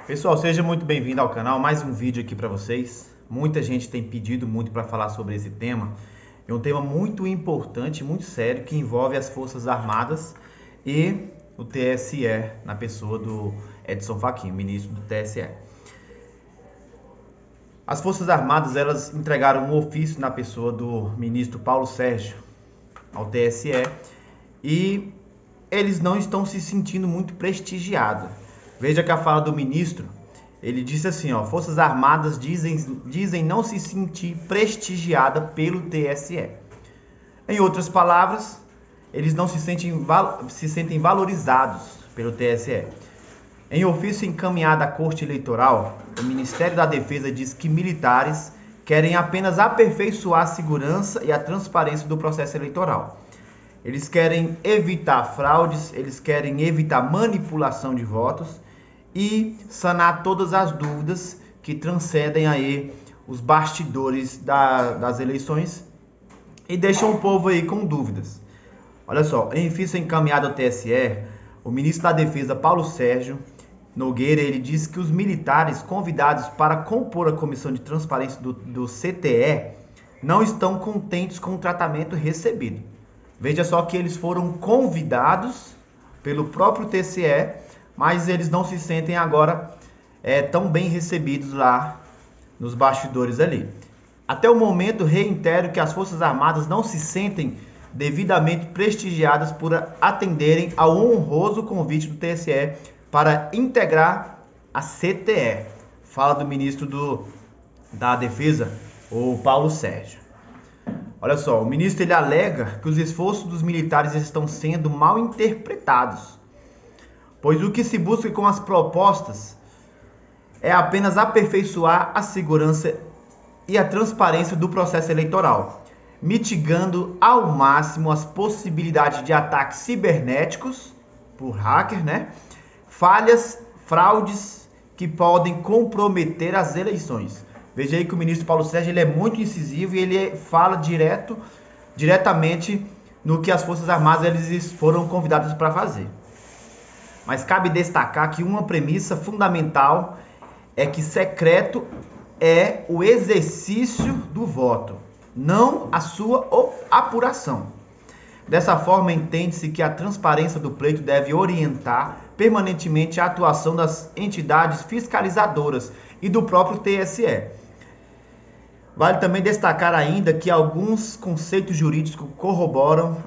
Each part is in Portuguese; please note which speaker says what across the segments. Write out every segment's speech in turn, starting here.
Speaker 1: Pessoal, seja muito bem-vindo ao canal. Mais um vídeo aqui para vocês. Muita gente tem pedido muito para falar sobre esse tema. É um tema muito importante, muito sério, que envolve as Forças Armadas e o TSE, na pessoa do Edson Fachin, ministro do TSE. As Forças Armadas, elas entregaram um ofício na pessoa do ministro Paulo Sérgio ao TSE e eles não estão se sentindo muito prestigiados. Veja que a fala do ministro, ele disse assim, Forças Armadas dizem não se sentir prestigiada pelo TSE. Em outras palavras, eles não se sentem valorizados pelo TSE. Em ofício encaminhado à Corte Eleitoral, o Ministério da Defesa diz que militares querem apenas aperfeiçoar a segurança e a transparência do processo eleitoral. Eles querem evitar fraudes, eles querem evitar manipulação de votos e sanar todas as dúvidas que transcendem aí os bastidores das eleições e deixam o povo aí com dúvidas. Olha só, em ofício encaminhado ao TSE, o ministro da Defesa, Paulo Sérgio Nogueira, ele disse que os militares convidados para compor a Comissão de Transparência do CTE não estão contentes com o tratamento recebido. Veja só que eles foram convidados pelo próprio TSE, mas eles não se sentem agora tão bem recebidos lá nos bastidores ali. Até o momento, reitero que as Forças Armadas não se sentem devidamente prestigiadas por atenderem ao honroso convite do TSE para integrar a CTE. Fala do ministro da Defesa, o Paulo Sérgio. Olha só, o ministro ele alega que os esforços dos militares estão sendo mal interpretados, pois o que se busca com as propostas é apenas aperfeiçoar a segurança e a transparência do processo eleitoral, mitigando ao máximo as possibilidades de ataques cibernéticos por hacker, falhas, fraudes que podem comprometer as eleições. Veja aí que o ministro Paulo Sérgio ele é muito incisivo e ele fala diretamente no que as Forças Armadas eles foram convidadas para fazer. Mas cabe destacar que uma premissa fundamental é que secreto é o exercício do voto, não a sua apuração. Dessa forma, entende-se que a transparência do pleito deve orientar permanentemente a atuação das entidades fiscalizadoras e do próprio TSE. Vale também destacar ainda que alguns conceitos jurídicos corroboram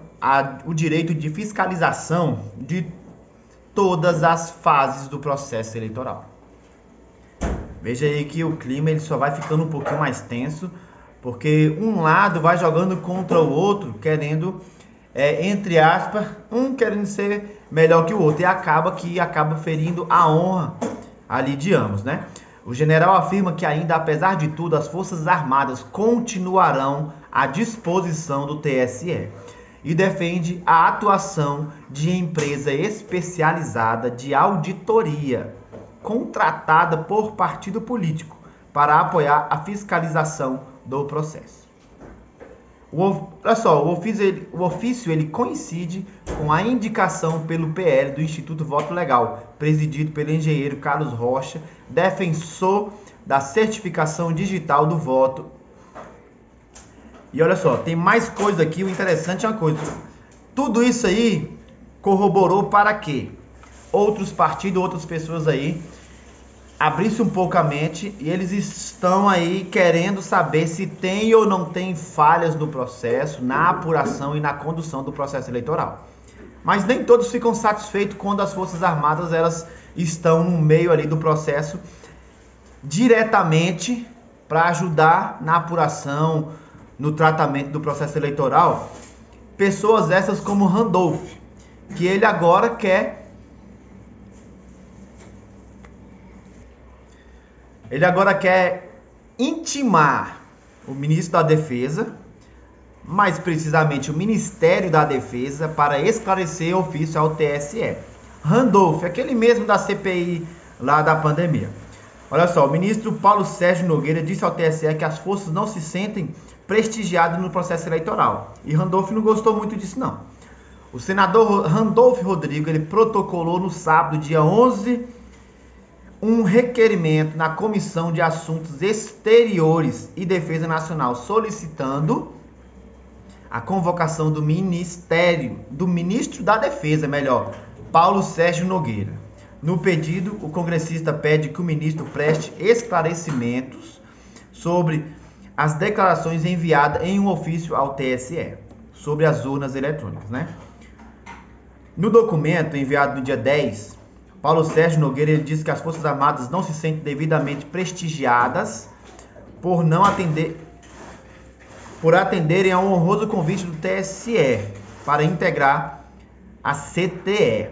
Speaker 1: o direito de fiscalização de todas as fases do processo eleitoral. Veja aí que o clima ele só vai ficando um pouquinho mais tenso, porque um lado vai jogando contra o outro, querendo, entre aspas, um querendo ser melhor que o outro, e acaba ferindo a honra ali de ambos, O general afirma que ainda, apesar de tudo, as Forças Armadas continuarão à disposição do TSE e defende a atuação de empresa especializada de auditoria, contratada por partido político, para apoiar a fiscalização do processo. Olha só, o ofício ele coincide com a indicação pelo PL do Instituto Voto Legal, presidido pelo engenheiro Carlos Rocha, defensor da certificação digital do voto. E olha só, tem mais coisa aqui, o interessante é uma coisa. Tudo isso aí corroborou para que outros partidos, outras pessoas aí abrisse um pouco a mente e eles estão aí querendo saber se tem ou não tem falhas no processo, na apuração e na condução do processo eleitoral. Mas nem todos ficam satisfeitos quando as Forças Armadas elas estão no meio ali do processo diretamente para ajudar na apuração, no tratamento do processo eleitoral. Pessoas essas como Randolph, que ele agora quer intimar o ministro da Defesa, mais precisamente o Ministério da Defesa, para esclarecer o ofício ao TSE. Randolph, aquele mesmo da CPI lá da pandemia. Olha só, o ministro Paulo Sérgio Nogueira disse ao TSE que as forças não se sentem prestigiadas no processo eleitoral. E Randolph não gostou muito disso, não. O senador Randolph Rodrigo, ele protocolou no sábado, dia 11 um requerimento na Comissão de Assuntos Exteriores e Defesa Nacional solicitando a convocação do ministro da Defesa, Paulo Sérgio Nogueira. No pedido, o congressista pede que o ministro preste esclarecimentos sobre as declarações enviadas em um ofício ao TSE sobre as urnas eletrônicas, No documento enviado no dia 10, Paulo Sérgio Nogueira diz que as Forças Armadas não se sentem devidamente prestigiadas por atenderem a um honroso convite do TSE para integrar a CTE.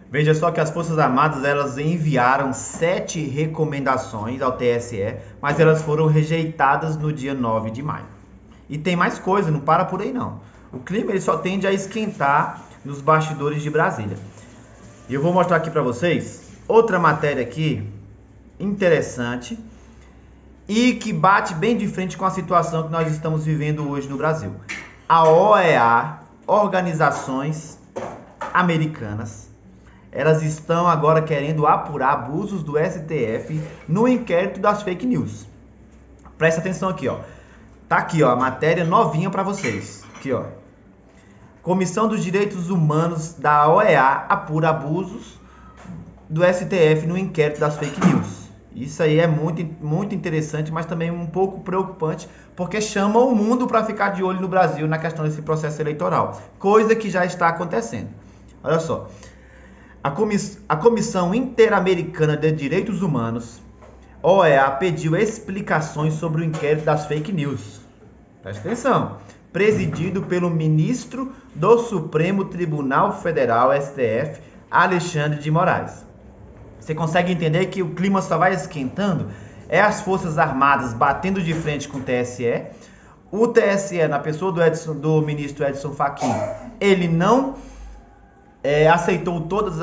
Speaker 1: Veja só que as Forças Armadas elas enviaram 7 recomendações ao TSE, mas elas foram rejeitadas no dia 9 de maio. E tem mais coisa, não para por aí não. O clima ele só tende a esquentar nos bastidores de Brasília. E eu vou mostrar aqui para vocês outra matéria aqui interessante e que bate bem de frente com a situação que nós estamos vivendo hoje no Brasil. A OEA, organizações americanas, elas estão agora querendo apurar abusos do STF no inquérito das fake news. Presta atenção aqui, Tá aqui, a matéria novinha para vocês. Aqui, Comissão dos Direitos Humanos da OEA apura abusos do STF no inquérito das fake news. Isso aí é muito interessante, mas também um pouco preocupante, porque chama o mundo para ficar de olho no Brasil na questão desse processo eleitoral, coisa que já está acontecendo. Olha só, a Comissão Interamericana de Direitos Humanos, OEA, pediu explicações sobre o inquérito das fake news. Presta atenção. Presidido pelo ministro do Supremo Tribunal Federal, STF, Alexandre de Moraes. Você consegue entender que o clima só vai esquentando? É as Forças Armadas batendo de frente com o TSE. O TSE, na pessoa do ministro Edson Fachin, ele não aceitou todas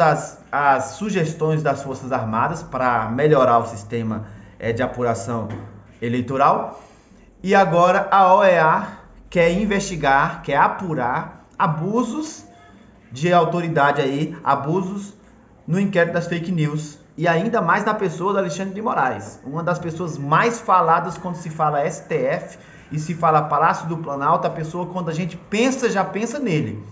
Speaker 1: as sugestões das Forças Armadas para melhorar o sistema de apuração eleitoral. E agora a OEA quer investigar, quer apurar abusos de autoridade aí, abusos no inquérito das fake news. E ainda mais na pessoa do Alexandre de Moraes, uma das pessoas mais faladas quando se fala STF e se fala Palácio do Planalto, a pessoa quando a gente pensa, já pensa nele.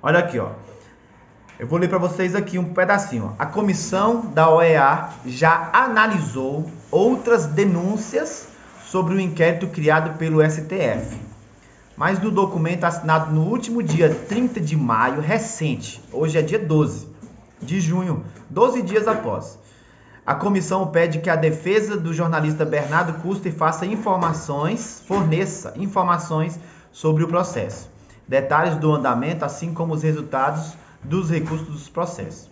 Speaker 1: Olha aqui, Eu vou ler para vocês aqui um pedacinho. A comissão da OEA já analisou outras denúncias sobre o inquérito criado pelo STF. Mas no documento assinado no último dia 30 de maio, recente, hoje é dia 12 de junho, 12 dias após, a comissão pede que a defesa do jornalista Bernardo Custer forneça informações sobre o processo, detalhes do andamento, assim como os resultados dos recursos dos processos.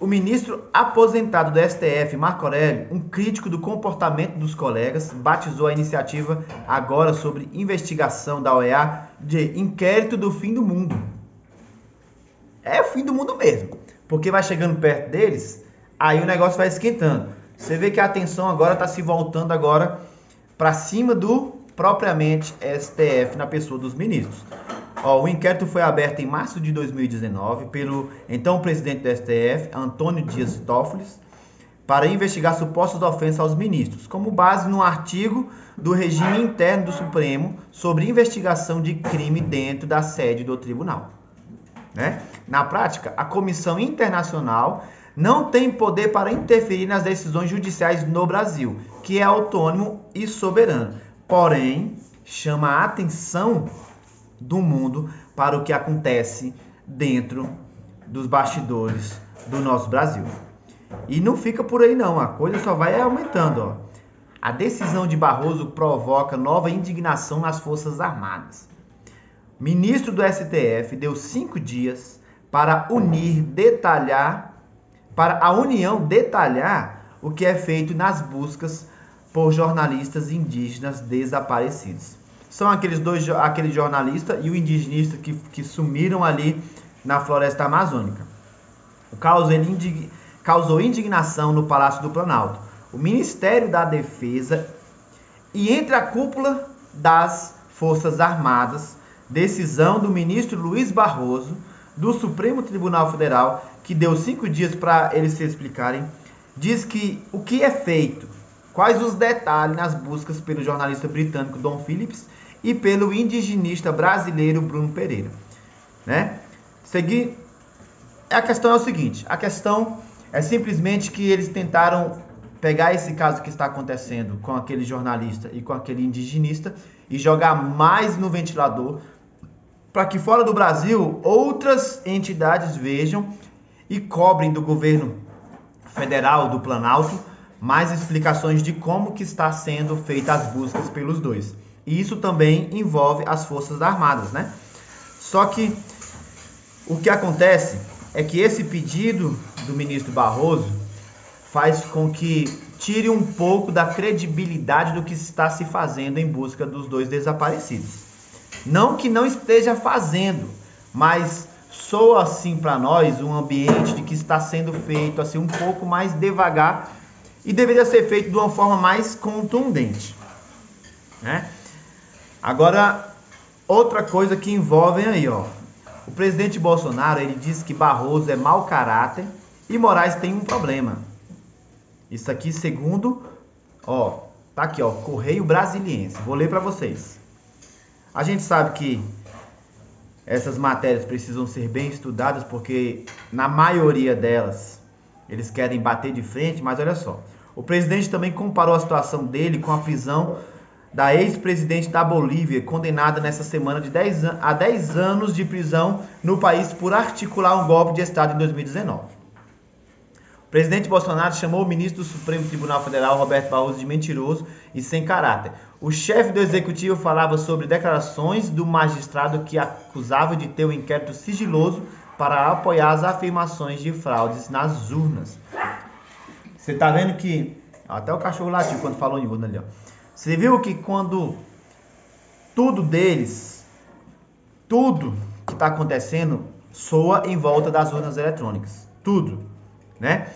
Speaker 1: O ministro aposentado do STF, Marco Aurélio, um crítico do comportamento dos colegas, batizou a iniciativa agora sobre investigação da OEA de inquérito do fim do mundo. É o fim do mundo mesmo, porque vai chegando perto deles, aí o negócio vai esquentando. Você vê que a atenção agora está se voltando agora para cima do propriamente STF na pessoa dos ministros. O inquérito foi aberto em março de 2019 pelo então presidente do STF, Antônio Dias Toffoli, para investigar supostas ofensas aos ministros, como base no artigo do regime interno do Supremo sobre investigação de crime dentro da sede do tribunal. Na prática, a Comissão Internacional não tem poder para interferir nas decisões judiciais no Brasil, que é autônomo e soberano. Porém, chama a atenção do mundo para o que acontece dentro dos bastidores do nosso Brasil. E não fica por aí não, a coisa só vai aumentando. A decisão de Barroso provoca nova indignação nas Forças Armadas. O ministro do STF deu 5 dias para a União detalhar o que é feito nas buscas por jornalistas indígenas desaparecidos. São aquele jornalista e o indigenista que sumiram ali na floresta amazônica. O caso causou indignação no Palácio do Planalto, o Ministério da Defesa e entre a cúpula das Forças Armadas, decisão do ministro Luiz Barroso do Supremo Tribunal Federal, que deu 5 dias para eles se explicarem, diz que o que é feito, quais os detalhes nas buscas pelo jornalista britânico Dom Phillips e pelo indigenista brasileiro Bruno Pereira, né? A questão é o seguinte, a questão é simplesmente que eles tentaram pegar esse caso que está acontecendo com aquele jornalista e com aquele indigenista e jogar mais no ventilador para que fora do Brasil outras entidades vejam e cobrem do governo federal, do Planalto, mais explicações de como que está sendo feitas as buscas pelos dois. E isso também envolve as Forças Armadas, né? Só que o que acontece é que esse pedido do ministro Barroso faz com que tire um pouco da credibilidade do que está se fazendo em busca dos dois desaparecidos. Não que não esteja fazendo, mas soa assim para nós um ambiente de que está sendo feito assim um pouco mais devagar e deveria ser feito de uma forma mais contundente, né? Agora, outra coisa que envolve aí, ó, o presidente Bolsonaro, ele disse que Barroso é mau caráter e Moraes tem um problema. Isso aqui segundo, ó, tá aqui, ó, Correio Brasiliense. Vou ler para vocês. A gente sabe que essas matérias precisam ser bem estudadas porque na maioria delas eles querem bater de frente, mas olha só. O presidente também comparou a situação dele com a prisão da ex-presidente da Bolívia, condenada nessa semana a 10 anos de prisão no país por articular um golpe de Estado em 2019. O presidente Bolsonaro chamou o ministro do Supremo Tribunal Federal, Roberto Barroso, de mentiroso e sem caráter. O chefe do executivo falava sobre declarações do magistrado que acusava de ter um inquérito sigiloso para apoiar as afirmações de fraudes nas urnas. Você tá vendo que... Até o cachorro latiu quando falou em urna ali, ó. Você viu que quando tudo deles, tudo que está acontecendo, soa em volta das urnas eletrônicas. Tudo. Né?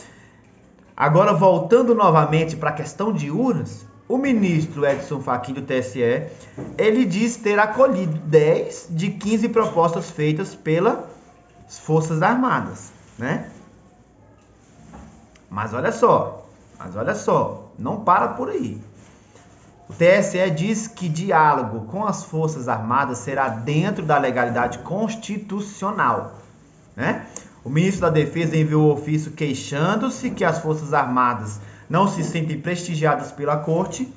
Speaker 1: Agora, voltando novamente para a questão de urnas, o ministro Edson Fachin do TSE, ele diz ter acolhido 10 de 15 propostas feitas pelas Forças Armadas, né? Mas olha só, não para por aí. O TSE diz que diálogo com as Forças Armadas será dentro da legalidade constitucional, né? O ministro da Defesa enviou ofício queixando-se que as Forças Armadas não se sentem prestigiadas pela Corte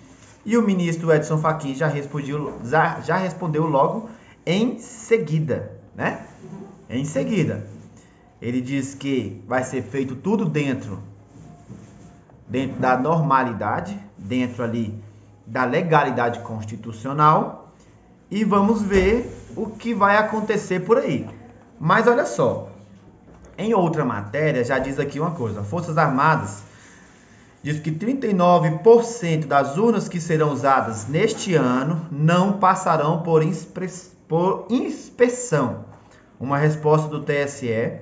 Speaker 1: e o ministro Edson Fachin já respondeu logo em seguida, né? Em seguida. Ele diz que vai ser feito tudo dentro da normalidade, dentro ali da legalidade constitucional e vamos ver o que vai acontecer por aí. Mas olha só. Em outra matéria, já diz aqui uma coisa. Forças Armadas diz que 39% das urnas que serão usadas neste ano não passarão por inspeção. Uma resposta do TSE.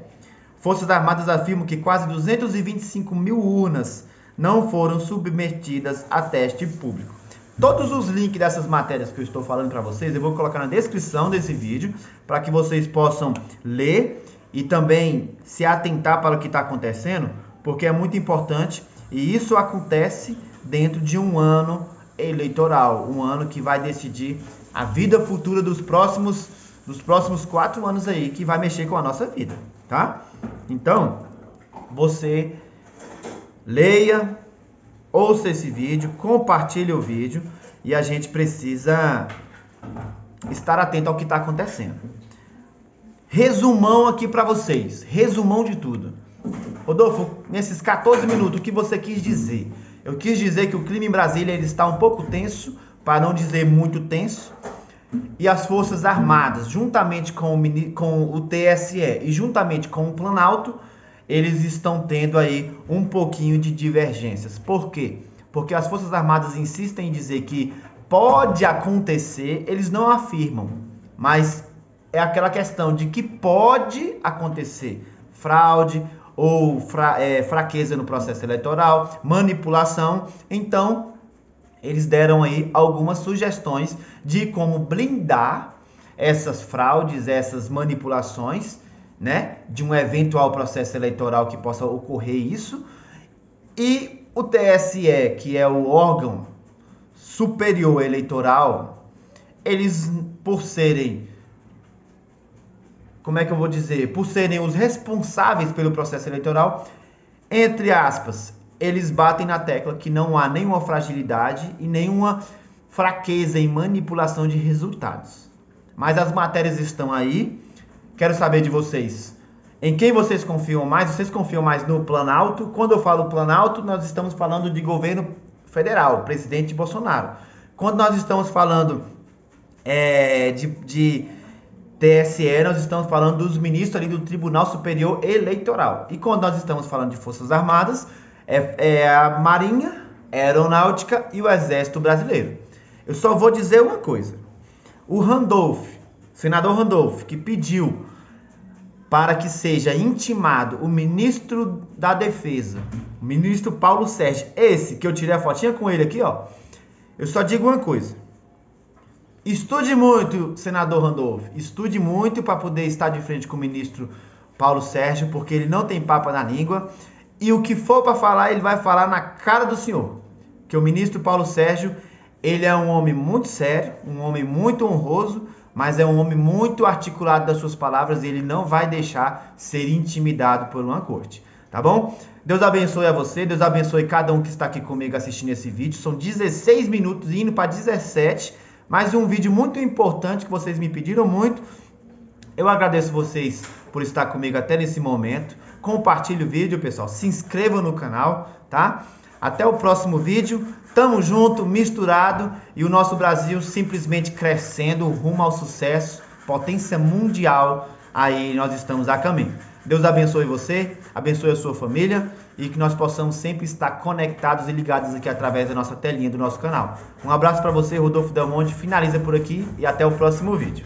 Speaker 1: Forças Armadas afirmam que quase 225 mil urnas não foram submetidas a teste público. Todos os links dessas matérias que eu estou falando para vocês, eu vou colocar na descrição desse vídeo, para que vocês possam ler e também se atentar para o que está acontecendo, porque é muito importante e isso acontece dentro de um ano eleitoral, um ano que vai decidir a vida futura dos próximos 4 anos aí, que vai mexer com a nossa vida, tá? Então, você leia, ouça esse vídeo, compartilhe o vídeo e a gente precisa estar atento ao que está acontecendo. Resumão aqui para vocês, resumão de tudo. Rodolfo, nesses 14 minutos, o que você quis dizer? Eu quis dizer que o clima em Brasília ele está um pouco tenso, para não dizer muito tenso, e as Forças Armadas, juntamente com o TSE e juntamente com o Planalto, eles estão tendo aí um pouquinho de divergências. Por quê? Porque as Forças Armadas insistem em dizer que pode acontecer, eles não afirmam, mas é aquela questão de que pode acontecer fraude ou fraqueza no processo eleitoral, manipulação. Então, eles deram aí algumas sugestões de como blindar essas fraudes, essas manipulações né, de um eventual processo eleitoral que possa ocorrer isso. E o TSE, que é o órgão superior eleitoral, eles, por serem, como é que eu vou dizer, por serem os responsáveis pelo processo eleitoral, entre aspas, eles batem na tecla que não há nenhuma fragilidade e nenhuma fraqueza em manipulação de resultados. Mas as matérias estão aí. Quero saber de vocês. Em quem vocês confiam mais? Vocês confiam mais no Planalto? Quando eu falo Planalto, nós estamos falando de governo federal, presidente Bolsonaro. Quando nós estamos falando de TSE, nós estamos falando dos ministros ali do Tribunal Superior Eleitoral. E quando nós estamos falando de Forças Armadas, é a Marinha, a Aeronáutica e o Exército Brasileiro. Eu só vou dizer uma coisa. O Randolph, senador Randolph, que pediu para que seja intimado o ministro da Defesa, o ministro Paulo Sérgio, esse que eu tirei a fotinha com ele aqui, ó. Eu só digo uma coisa. Estude muito, senador Randolph. Estude muito para poder estar de frente com o ministro Paulo Sérgio, porque ele não tem papo na língua. E o que for para falar, ele vai falar na cara do senhor. Que o ministro Paulo Sérgio, ele é um homem muito sério, um homem muito honroso, mas é um homem muito articulado das suas palavras e ele não vai deixar ser intimidado por uma corte. Tá bom? Deus abençoe a você, Deus abençoe cada um que está aqui comigo assistindo esse vídeo. São 16 minutos, indo para 17, mais um vídeo muito importante que vocês me pediram muito. Eu agradeço vocês por estar comigo até nesse momento. Compartilhe o vídeo, pessoal. Se inscrevam no canal, tá? Até o próximo vídeo. Tamo junto, misturado, e o nosso Brasil simplesmente crescendo rumo ao sucesso, potência mundial, aí nós estamos a caminho. Deus abençoe você, abençoe a sua família, e que nós possamos sempre estar conectados e ligados aqui através da nossa telinha do nosso canal. Um abraço para você, Rodolfo Del Monte, finaliza por aqui e até o próximo vídeo.